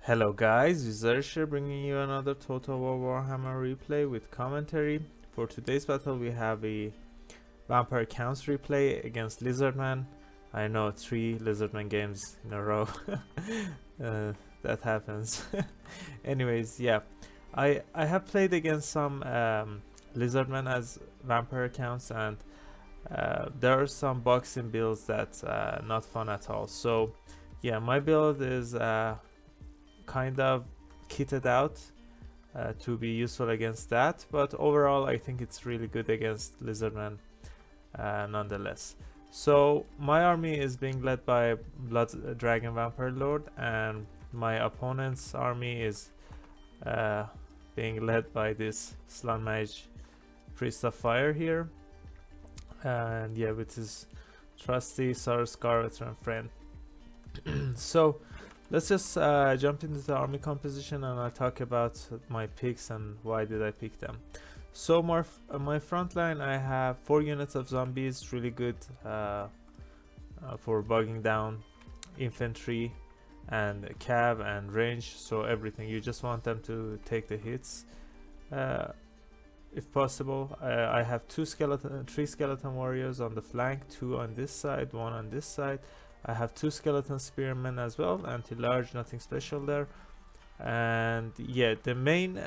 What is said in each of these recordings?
Hello guys, Lizardmen bringing you another Total War Warhammer replay with commentary. For today's battle we have a Vampire Counts replay against Lizardmen. I know 3 Lizardmen games in a row. That happens. Anyways, yeah. I have played against some Lizardmen as Vampire Counts, and there are some boxing builds that's not fun at all. So yeah, my build is kind of kitted out to be useful against that, but overall I think it's really good against Lizardmen nonetheless. So my army is being led by Blood Dragon Vampire Lord, and my opponent's army is being led by this Slan Mage Priest of Fire here, and yeah, with his trusty Scar veteran friend. So let's just jump into the army composition, and I'll talk about my picks and why did I pick them. So my front line, I have 4 units of zombies, really good for bogging down infantry and cav and range, so everything. You just want them to take the hits if possible. I have 3 skeleton warriors on the flank, 2 on this side, 1 on this side. I have 2 skeleton spearmen as well, anti-large, nothing special there. And yeah, the main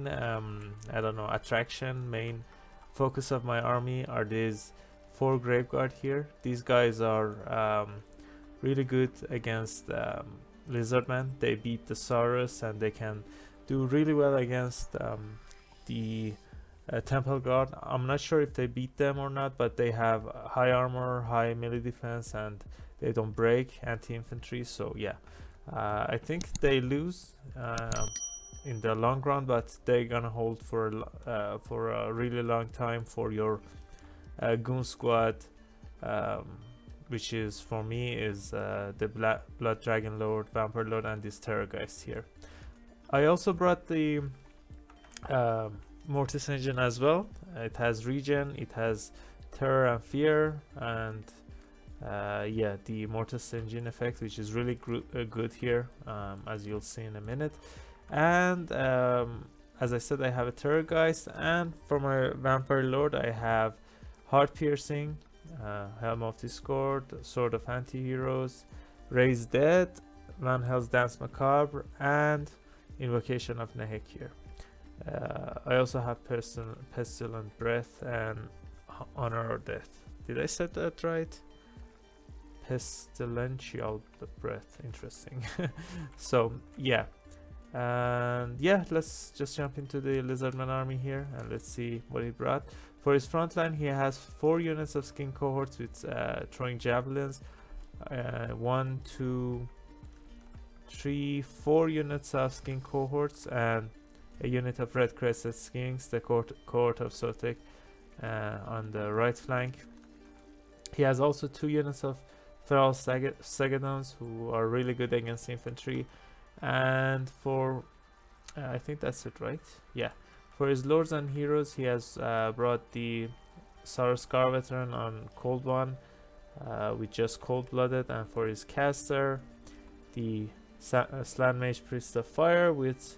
I don't know, attraction, main focus of my army are these 4 graveguard here. These guys are really good against Lizardmen. They beat the Saurus, and they can do really well against the Temple Guard. I'm not sure if they beat them or not, but they have high armor, high melee defense, and they don't break, anti-infantry. So yeah, I think they lose in the long run, but they're gonna hold for a really long time for your goon squad, which is for me is the Blood Dragon Lord, Vampire Lord, and this Terrorgeist here. I also brought the Mortis engine as well. It has regen, it has terror and fear, and yeah, the Mortis engine effect, which is really good here, as you'll see in a minute. And as I said, I have a Terrorgeist, and for my Vampire Lord I have Heart Piercing, Helm of Discord, Sword of Anti-Heroes, Raise Dead, Van Hell's Dance Macabre, and Invocation of Nehek here. I also have Pestilent Breath and Honor or Death. Did I say that right? Pestilential Breath, interesting. So yeah, and yeah, let's just jump into the Lizardman army here, and let's see what he brought. For his front line, he has 4 units of skin cohorts with throwing javelins, 1, 2, 3, 4 units of skin cohorts, and a unit of red crested skinks, the cohort of Sotek on the right flank. He has also 2 units of feral Segadons, who are really good against infantry. And for I think that's it, right? Yeah. For his lords and heroes, he has brought the Scar veteran on Cold One with just cold blooded, and for his caster, the Slan Mage Priest of Fire with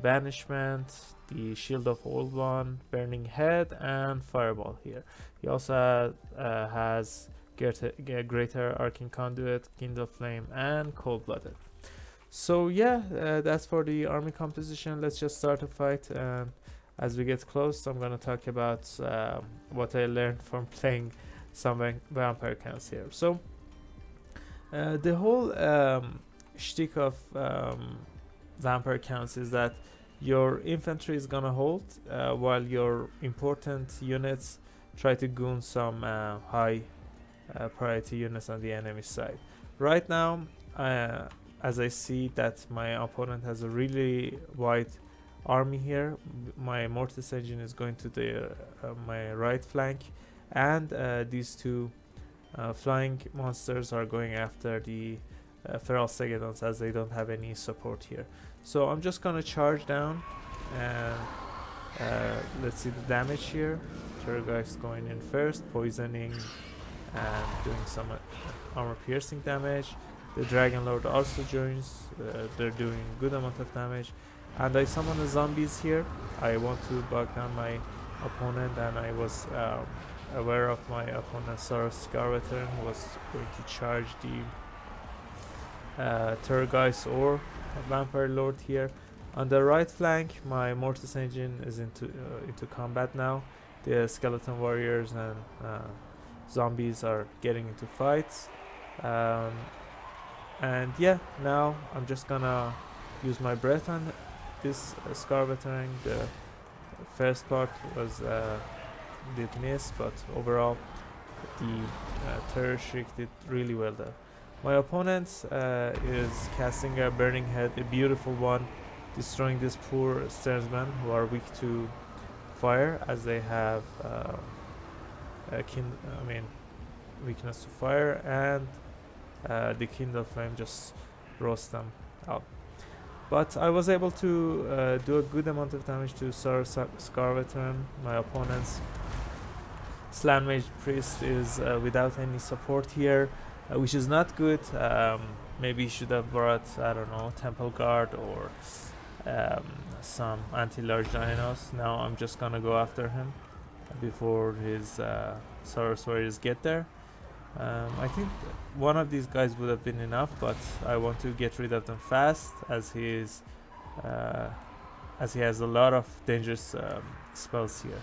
Banishment, the Shield of Old One, Burning Head, and Fireball here. He also has Greater Arcane Conduit, Kindle Flame, and Cold Blooded. So yeah, that's for the army composition. Let's just start a fight, and as we get close, I'm gonna talk about what I learned from playing some Vampire Counts here. So the whole shtick of Vampire Counts is that your infantry is gonna hold while your important units try to goon some high priority units on the enemy side. Right now, as I see that my opponent has a really wide army here, my Mortis engine is going to the my right flank, and these 2 flying monsters are going after the feral Segadons, as they don't have any support here. So I'm just gonna charge down, and let's see the damage here. Terrorgeist going in first, poisoning and doing some armor piercing damage. The Dragon Lord also joins. They're doing good amount of damage. And I summon the zombies here. I want to bug down my opponent, and I was aware of my opponent's Scar veteran who was going to charge the Terrorgeist or Vampire Lord here. On the right flank, my Mortis engine is into combat now. The skeleton warriors and zombies are getting into fights. And yeah, now I'm just gonna use my breath on this Scar veteran. The first part was did miss, but overall the Terror Shriek did really well there. My opponent is casting a Burning Head, a beautiful one, destroying these poor Stersmen who are weak to fire, as they have weakness to fire, and the Kindle Flame just roasts them up. But I was able to do a good amount of damage to Scar veteran. My opponent's Slan Mage Priest is without any support here, which is not good. Maybe he should have brought, I don't know, Temple Guard or some anti-large dinos. Now I'm just gonna go after him before his Saurus warriors get there. I think one of these guys would have been enough, but I want to get rid of them fast, as he has a lot of dangerous spells here.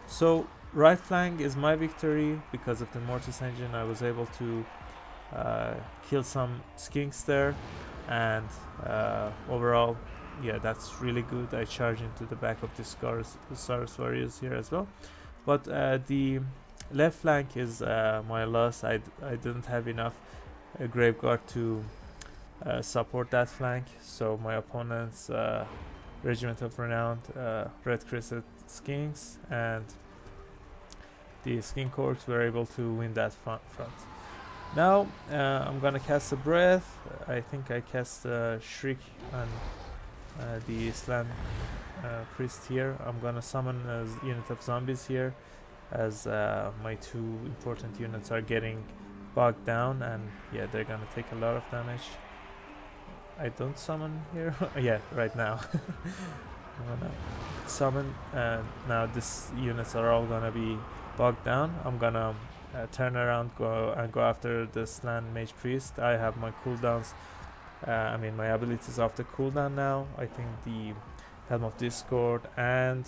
So right flank is my victory. Because of the Mortis engine, I was able to kill some skinks there, and overall, yeah, that's really good. I charge into the back of the Saurus warriors here as well. But the left flank is my loss. I didn't have enough Graveguard to support that flank, so my opponent's Regiment of Renowned Red Crested Skinks and the Skink Orcs were able to win that front. Now I'm gonna cast a Breath. I think I cast a Shriek on the Slan Priest here. I'm gonna summon a unit of zombies here, as my two important units are getting bogged down, and yeah, they're gonna take a lot of damage. I don't summon here. Yeah, right now. I'm gonna summon, now these units are all gonna be bogged down. I'm gonna turn around, go after the Slan Mage Priest. I have my cooldowns, my abilities off the cooldown now. I think the Helm of Discord and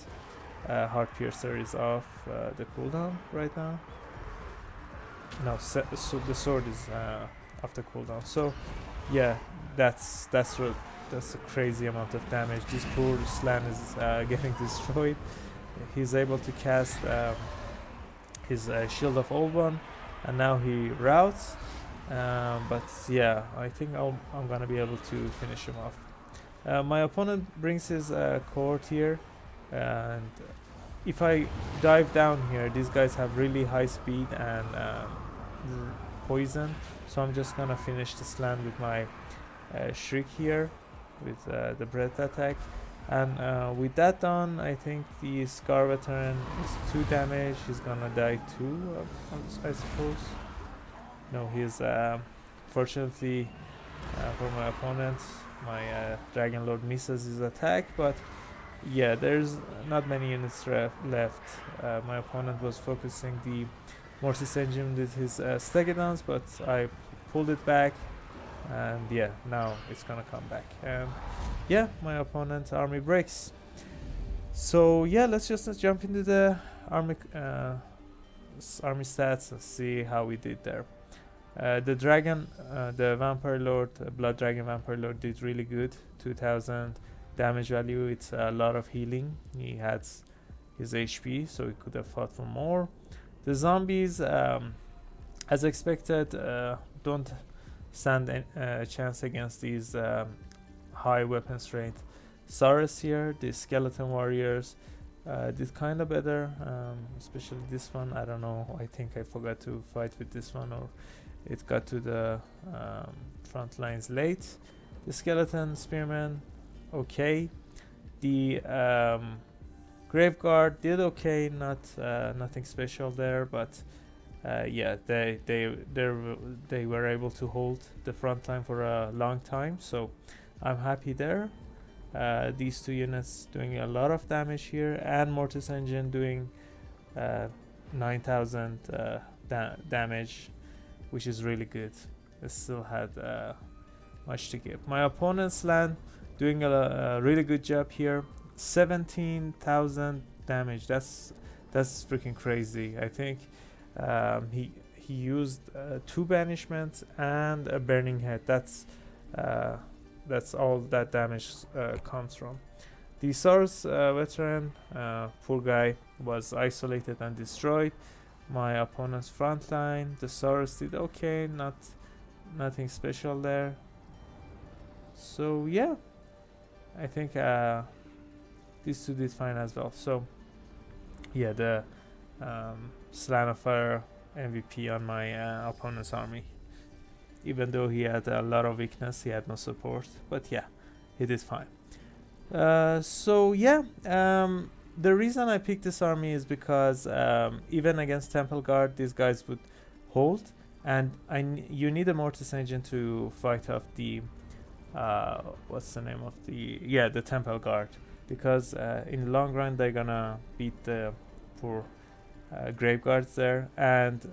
Heart Piercer is off the cooldown right now. No, so the sword is off the cooldown. So yeah, that's a crazy amount of damage. This poor Slan is getting destroyed. He's able to cast his Shield of Oban, and now he routes. But yeah, I think I'm gonna be able to finish him off. My opponent brings his cohort here, and if I dive down here, these guys have really high speed and poison, so I'm just gonna finish the Slan with my Shriek here with the breath attack. And with that done, I think the Scar veteran is 2 damage. He's gonna die too, I suppose. No, he's fortunately for my opponent, my Dragon Lord misses his attack, but yeah, there's not many units left. My opponent was focusing the Mortis engine with his Stegedons, but I pulled it back, and yeah, now it's gonna come back. Yeah, my opponent's army breaks. So yeah, let's just jump into the army stats and see how we did there. The dragon, the Vampire Lord, Blood Dragon Vampire Lord did really good. 2000 damage value. It's a lot of healing. He had his HP, so he could have fought for more. The zombies, as expected, don't stand a chance against these high weapon strength Saurus here. The skeleton warriors did kind of better, especially this one. I don't know, I think I forgot to fight with this one, or it got to the front lines late. The skeleton spearmen, okay. The Graveguard did okay, not nothing special there, but yeah, they were able to hold the front line for a long time, so I'm happy there. These two units doing a lot of damage here, and Mortis Engine doing 9,000 damage, which is really good. It still had much to give. My opponent's land doing a really good job here. 17,000 damage. That's freaking crazy. I think he used 2 banishments and a burning head. That's all that damage comes from. The Saurus veteran, poor guy, was isolated and destroyed. My opponent's front line, the Saurus did okay, nothing special there. So yeah, I think these two did fine as well. So yeah, the Slan of Fire MVP on my opponent's army. Even though he had a lot of weakness, he had no support, but yeah, he did fine. So yeah, the reason I picked this army is because even against Temple Guard, these guys would hold, and you need a Mortis Engine to fight off the what's the name of the Temple Guard, because in the long run they're gonna beat the poor Grave Guards there. And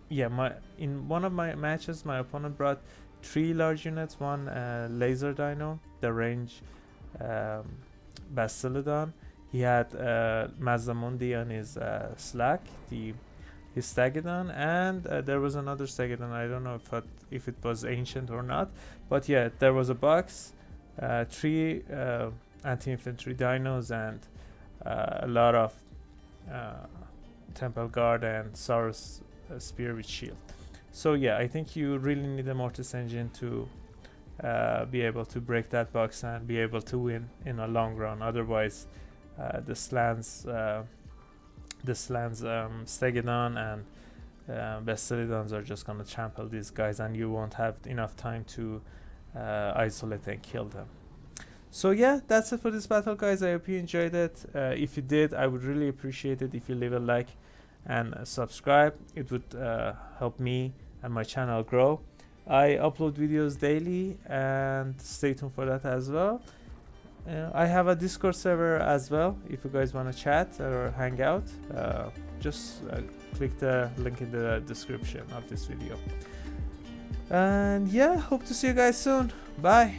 yeah, in one of my matches, my opponent brought 3 large units, 1 laser dino, the range Bastiladon. He had Mazdamundi on his Slack, his Stegadon, and there was another Stegadon. I don't know if it was ancient or not, but yeah, there was a box, 3 anti-infantry dinos, and a lot of Temple Guard and Saurus spear with shield. So yeah, I think you really need a Mortis Engine to be able to break that box and be able to win in a long run. Otherwise, the Slans Stegadon and Bastiladons are just gonna trample these guys, and you won't have enough time to isolate and kill them. So yeah, that's it for this battle, guys. I hope you enjoyed it. If you did, I would really appreciate it if you leave a like and subscribe. It would help me and my channel grow. I upload videos daily, and stay tuned for that as well. I have a Discord server as well. If you guys want to chat or hang out, just click the link in the description of this video. And yeah, hope to see you guys soon. Bye.